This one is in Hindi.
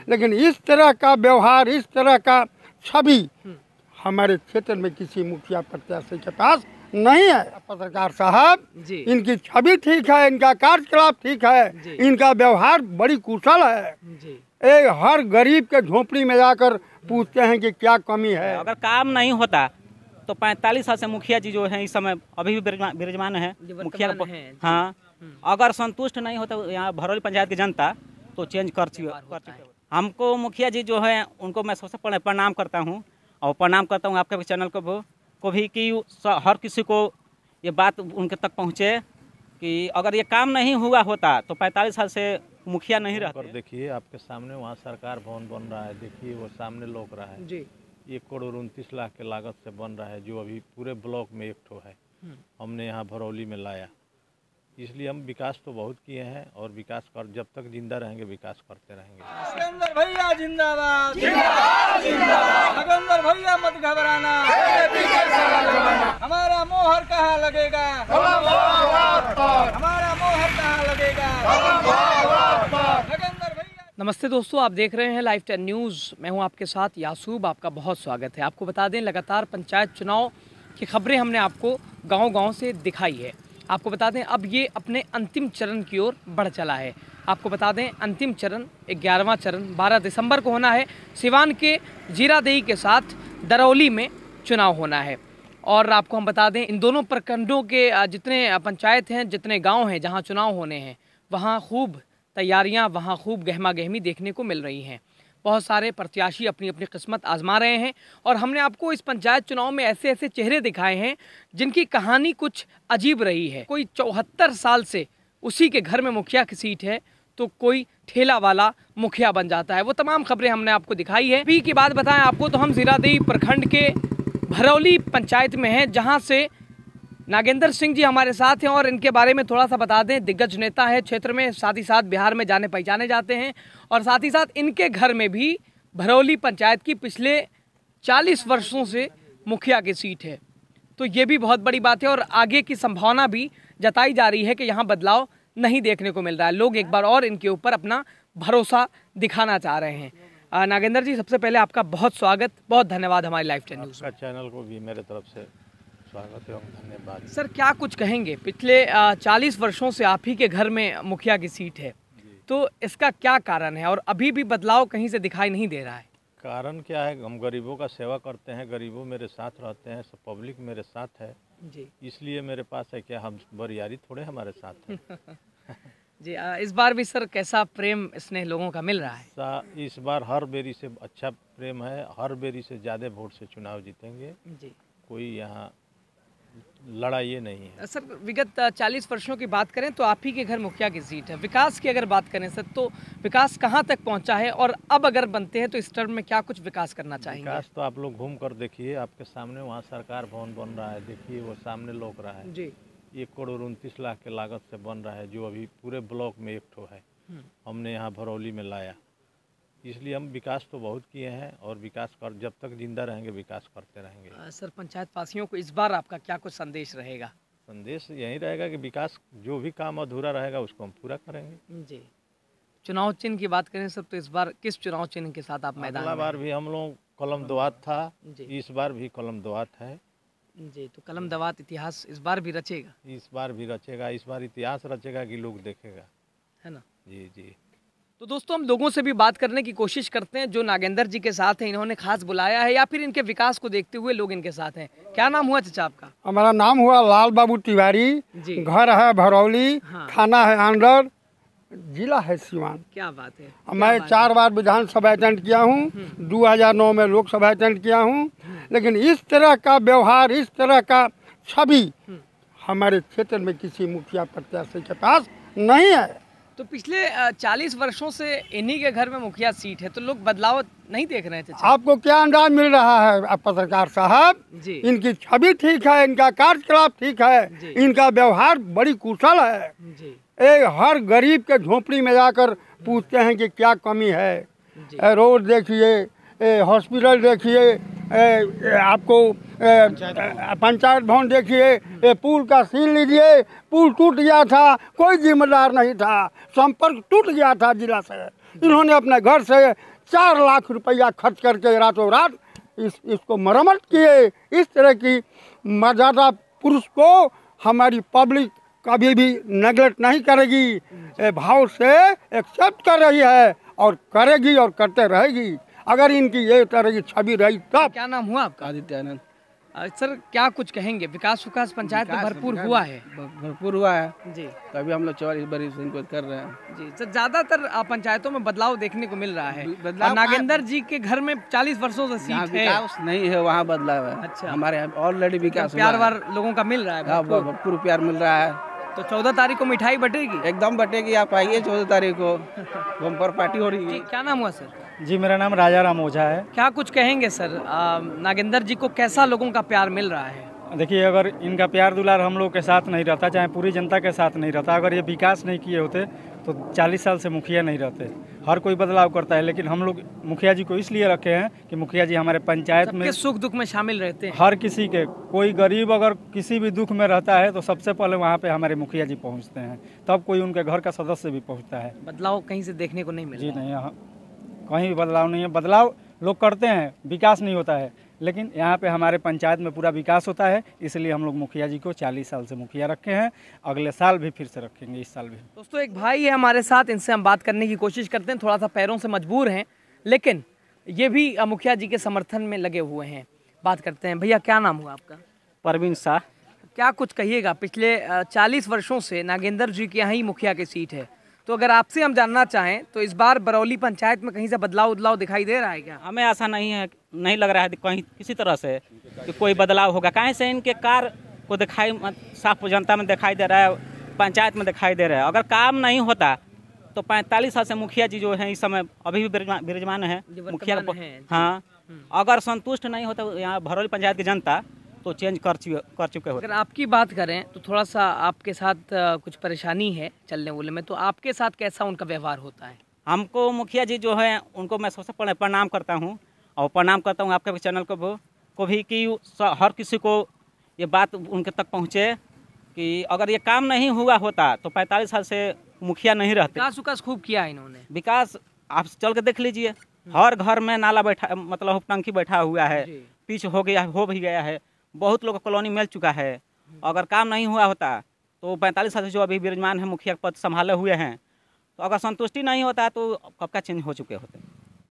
लेकिन इस तरह का व्यवहार, इस तरह का छवि हमारे क्षेत्र में किसी मुखिया प्रत्याशी के पास नहीं है। पत्रकार साहब, इनकी छवि ठीक है, इनका कार्यकलाप ठीक है, इनका व्यवहार बड़ी कुशल है। एक हर गरीब के झोपड़ी में जाकर पूछते हैं कि क्या कमी है। अगर काम नहीं होता तो 45 साल से मुखिया जी जो है इस समय अभी भी विराजमान है मुखिया। हाँ, अगर संतुष्ट नहीं होता यहाँ भरौली पंचायत की जनता तो चेंज कर चुके। हमको मुखिया जी जो है उनको मैं सबसे पहले प्रणाम करता हूँ और प्रणाम करता हूँ आपके चैनल को भी कि हर किसी को ये बात उनके तक पहुँचे कि अगर ये काम नहीं हुआ होता तो 45 साल से मुखिया नहीं रहता। देखिए आपके सामने वहाँ सरकार भवन बन रहा है, देखिए वो सामने लौक रहा है जी। 1 करोड़ 29 लाख के लागत से बन रहा है, जो अभी पूरे ब्लॉक में एक ठो है। हमने यहाँ भरौली में लाया, इसलिए हम विकास तो बहुत किए हैं और विकास कर जब तक जिंदा रहेंगे विकास करते रहेंगे। नागेंद्र भैया जिंदाबाद, जिंदाबाद जिंदाबाद। नागेंद्र भैया मत घबराना, हमारा मोहर कहाँ लगेगा, हमारा मोहर कहाँ लगेगा। नागेंद्र भैया। नमस्ते दोस्तों, आप देख रहे हैं लाइव 10 न्यूज़। मैं हूं आपके साथ यासूब। आपका बहुत स्वागत है। आपको बता दें, लगातार पंचायत चुनाव की खबरें हमने आपको गांव-गांव से दिखाई है। आपको बता दें अब ये अपने अंतिम चरण की ओर बढ़ चला है। आपको बता दें अंतिम चरण 11वां चरण 12 दिसंबर को होना है। सिवान के जीरादेई के साथ दरौली में चुनाव होना है। और आपको हम बता दें इन दोनों प्रखंडों के जितने पंचायत हैं, जितने गांव हैं जहां चुनाव होने हैं, वहां खूब तैयारियां, वहां खूब गहमा गहमी देखने को मिल रही हैं। बहुत सारे प्रत्याशी अपनी अपनी किस्मत आजमा रहे हैं और हमने आपको इस पंचायत चुनाव में ऐसे ऐसे चेहरे दिखाए हैं जिनकी कहानी कुछ अजीब रही है। कोई 74 साल से उसी के घर में मुखिया की सीट है तो कोई ठेला वाला मुखिया बन जाता है। वो तमाम खबरें हमने आपको दिखाई है। अभी की बात बताएं आपको तो हम जीरादेई प्रखंड के भरौली पंचायत में हैं, जहाँ से नागेंद्र सिंह जी हमारे साथ हैं और इनके बारे में थोड़ा सा बता दें। दिग्गज नेता है क्षेत्र में, साथ ही साथ बिहार में जाने पहचाने जाते हैं और साथ ही साथ इनके घर में भी भरौली पंचायत की पिछले 40 वर्षों से मुखिया की सीट है। तो ये भी बहुत बड़ी बात है और आगे की संभावना भी जताई जा रही है कि यहाँ बदलाव नहीं देखने को मिल रहा है। लोग एक बार और इनके ऊपर अपना भरोसा दिखाना चाह रहे हैं। नागेंद्र जी, सबसे पहले आपका बहुत स्वागत, बहुत धन्यवाद हमारी लाइव 10 न्यूज़ चैनल को भी मेरे तरफ से स्वागत एवं धन्यवाद। सर, क्या कुछ कहेंगे? पिछले 40 वर्षों से आप ही के घर में मुखिया की सीट है, तो इसका क्या कारण है और अभी भी बदलाव कहीं से दिखाई नहीं दे रहा है? कारण क्या है, हम गरीबों का सेवा करते हैं, गरीबों मेरे साथ रहते हैं, सब पब्लिक मेरे साथ है जी, इसलिए मेरे पास है। क्या हम बरियारी थोड़े हमारे साथ है। जी, इस बार भी सर कैसा प्रेम स्नेह लोगों का मिल रहा है? इस बार हर बेरी से अच्छा प्रेम है, हर बेरी से ज़्यादा वोट से चुनाव जीतेंगे जी। कोई यहाँ लड़ाई नहीं है। सर, विगत 40 वर्षों की बात करें तो आप ही के घर मुखिया की सीट है। विकास की अगर बात करें सर, तो विकास कहां तक पहुंचा है और अब अगर बनते हैं तो इस टर्म में क्या कुछ विकास करना चाहेंगे? विकास तो आप लोग घूम कर देखिए, आपके सामने वहां सरकार भवन बन रहा है, देखिए वो सामने लौक रहा है जी। 1 करोड़ 29 लाख के लागत से बन रहा है, जो अभी पूरे ब्लॉक में एक ठो है। हमने यहाँ भरौली में लाया, इसलिए हम विकास तो बहुत किए हैं और विकास कर जब तक जिंदा रहेंगे विकास करते रहेंगे। सर, पंचायत वासियों को इस बार आपका क्या कुछ संदेश रहेगा? संदेश यही रहेगा कि विकास जो भी काम अधूरा रहेगा उसको हम पूरा करेंगे जी। चुनाव चिन्ह की बात करें सर, तो इस बार किस चुनाव चिन्ह के साथ आप मैदान में? अगला बार भी हम लोग कलम दवात था, इस बार भी कलम दवात है जी। तो कलम दवात इतिहास इस बार भी रचेगा? इस बार भी रचेगा, इस बार इतिहास रचेगा कि लोग देखेगा, है ना जी जी। तो दोस्तों, हम लोगों से भी बात करने की कोशिश करते हैं जो नागेंद्र जी के साथ हैं, इन्होंने खास बुलाया है या फिर इनके विकास को देखते हुए लोग इनके साथ हैं। क्या नाम हुआ चाचा आपका? हमारा नाम हुआ लाल बाबू तिवारी, घर है भरौली, थाना है आंडर, जिला है सिवान। क्या बात है। मैं 4 बार विधानसभा अटेंड किया हूँ, 2009 में लोकसभा अटेंड किया हूँ, लेकिन इस तरह का व्यवहार, इस तरह का छवि हमारे क्षेत्र में किसी मुखिया प्रत्याशी के पास नहीं है। तो पिछले 40 वर्षों से इन्हीं के घर में मुखिया सीट है, तो लोग बदलाव नहीं देख रहे थे? आपको क्या अंदाज मिल रहा है पत्रकार साहब? इनकी छवि ठीक है, इनका कार्यकलाप ठीक है, इनका व्यवहार बड़ी कुशल है जी। एक हर गरीब के झोपड़ी में जाकर पूछते हैं कि क्या कमी है। रोड देखिए, हॉस्पिटल देखिए, आपको पंचायत भवन देखिए, पुल का सील लीजिए, पुल टूट गया था, कोई जिम्मेदार नहीं था, संपर्क टूट गया था जिला से। इन्होंने अपने घर से 4 लाख रुपया खर्च करके रातों रात इसको मरम्मत किए। इस तरह की मर्यादा पुरुष को हमारी पब्लिक कभी भी नेगलेक्ट नहीं करेगी, भाव से एक्सेप्ट कर रही है और करेगी और करते रहेगी। अगर इनकी ये तरह की छवि रही तब। क्या नाम हुआ आपका? आदित्य आनंद। सर क्या कुछ कहेंगे? विकास पंचायत में भरपूर हुआ है। भरपूर हुआ है जी। तभी हम लोग 44 बरिस इनको कर रहे हैं। जी सर, ज्यादातर पंचायतों में बदलाव देखने को मिल रहा है। और नागेंद्र जी के घर में 40 वर्षों से सीट है। विकास नहीं है वहाँ बदलाव है। अच्छा। हमारे यहाँ ऑलरेडी विकास प्यार वार लोगों का मिल रहा है। भरपूर प्यार मिल रहा है। तो 14 तारीख को मिठाई बटेगी? एकदम बटेगी, आप आइए 14 तारीख को बम्पर पार्टी हो रही है। क्या नाम हुआ सर? जी मेरा नाम राजा राम ओझा है। क्या कुछ कहेंगे सर, नागेंद्र जी को कैसा लोगों का प्यार मिल रहा है? देखिए, अगर इनका प्यार दुलार हम लोग के साथ नहीं रहता, चाहे पूरी जनता के साथ नहीं रहता, अगर ये विकास नहीं किए होते तो 40 साल से मुखिया नहीं रहते। हर कोई बदलाव करता है, लेकिन हम लोग मुखिया जी को इसलिए रखे हैं कि मुखिया जी हमारे पंचायत में सुख दुख में शामिल रहते हैं। हर किसी के, कोई गरीब अगर किसी भी दुख में रहता है तो सबसे पहले वहाँ पे हमारे मुखिया जी पहुँचते हैं, तब कोई उनके घर का सदस्य भी पहुँचता है। बदलाव कहीं से देखने को नहीं मिला? जी नहीं, यहाँ कहीं भी बदलाव नहीं है। बदलाव लोग करते हैं, विकास नहीं होता है, लेकिन यहाँ पे हमारे पंचायत में पूरा विकास होता है। इसलिए हम लोग मुखिया जी को 40 साल से मुखिया रखे हैं, अगले साल भी फिर से रखेंगे, इस साल भी। दोस्तों एक भाई है हमारे साथ, इनसे हम बात करने की कोशिश करते हैं। थोड़ा सा पैरों से मजबूर हैं, लेकिन ये भी मुखिया जी के समर्थन में लगे हुए हैं। बात करते हैं। भैया क्या नाम हुआ आपका? परवीन शाह। क्या कुछ कहिएगा? पिछले 40 वर्षों से नागेंद्र जी के यहाँ ही मुखिया की सीट है, तो अगर आपसे हम जानना चाहें तो इस बार बरौली पंचायत में कहीं से बदलाव दिखाई दे रहा है क्या? हमें ऐसा नहीं लग रहा है कहीं किसी तरह से कि कोई बदलाव होगा। कहीं से इनके कार्य को दिखाई साफ जनता में दिखाई दे रहा है, पंचायत में दिखाई दे रहा है। अगर काम नहीं होता तो 45 साल से मुखिया जी जो है इस समय अभी भी विराजमान है मुखिया। हाँ, अगर संतुष्ट नहीं होता यहाँ भरौली पंचायत की जनता तो चेंज कर चुके होते। अगर आपकी बात करें तो थोड़ा सा आपके साथ कुछ परेशानी है चलने बोले में, तो आपके साथ कैसा उनका व्यवहार होता है? हमको मुखिया जी जो है उनको मैं सबसे पहले प्रणाम करता हूँ, और प्रणाम करता हूँ आपके चैनल को भी कि हर किसी को ये बात उनके तक पहुँचे कि अगर ये काम नहीं हुआ होता तो 45 साल से मुखिया नहीं रहते। विकास खूब किया है इन्होंने। विकास आप चल के देख लीजिए, हर घर में नाला बैठा, मतलब टंकी बैठा हुआ है, पिच हो भी गया है, बहुत लोग कॉलोनी मिल चुका है। अगर काम नहीं हुआ होता तो 45 साल से जो अभी विराजमान है मुखिया पद संभाले हुए हैं, तो अगर संतुष्टि नहीं होता तो कब का चेंज हो चुके होते।